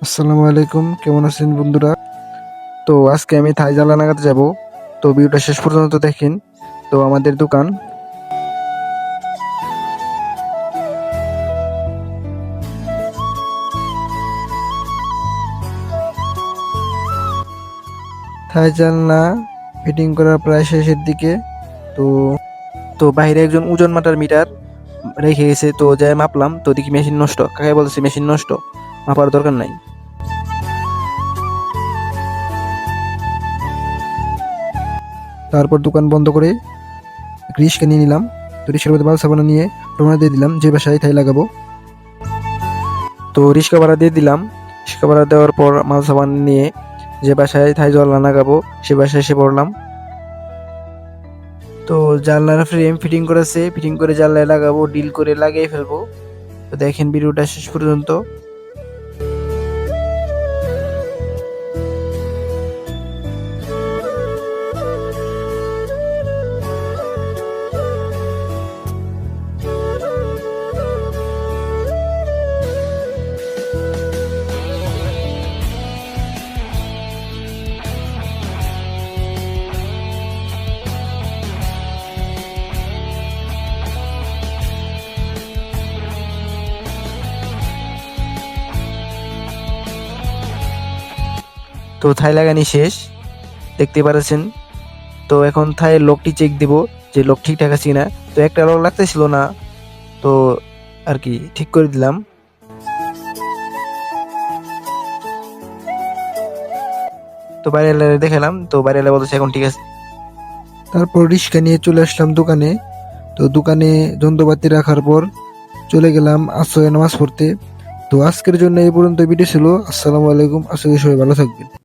আসসালামু আলাইকুম, কেমন আছেন বন্ধুরা? তো আজকে আমি থাই জ্বালা লাগাতে যাব। তো ভিডিওটা শেষ পর্যন্ত দেখেন। তো আমাদের দোকান থাই জানলা ফিটিং করা প্রায় শেষের দিকে। তো তো বাইরে একজন ওজন মাটার মিটার রেখে গেছে, তো যাই মাপলাম, তো দেখি মেশিন নষ্ট। কাকাই বলছে মেশিন নষ্ট, মাপার দরকার নাই। তারপর দোকান বন্ধ করে রিস্কা নিয়ে নিলাম। তো রিস্কার মধ্যে মাল সাবানা নিয়ে রওনা দিয়ে দিলাম যে বাসায় থাই লাগাবো। তো রিস্কা ভাড়া দিয়ে দিলাম। রিস্কা ভাড়া দেওয়ার পর মাল সাবান নিয়ে যে বাসায় থাই জ্বালা লাগাবো সে বাসায় এসে পড়লাম। তো জানলার ফ্রেম ফিটিং করেছে, ফিটিং করে জানলায় লাগাবো, ডিল করে লাগিয়ে ফেলবো। তো দেখেন ভিডিওটা শেষ পর্যন্ত। তো থাই লাগানি শেষ, দেখতে পাচ্ছেন। তো এখন থাইয়ের লকটি চেক দিব যে লক ঠিকঠাক আছে কিনা। তো একটা লক লাগতেছিল না, তো আর কি ঠিক করে দিলাম। তো বাইরে দেখালাম, তো বাইরে বলতেছে এখন ঠিক আছে। তারপর রিক্সা নিয়ে চলে আসলাম দোকানে। তো দোকানে যন্ত্রপাতি রাখার পর চলে গেলাম আসরে নামাজ পড়তে। তো আজকের জন্য এই পর্যন্ত ভিডিও ছিল। আসসালামু আলাইকুম, আশা করি সবাই ভালো থাকবেন।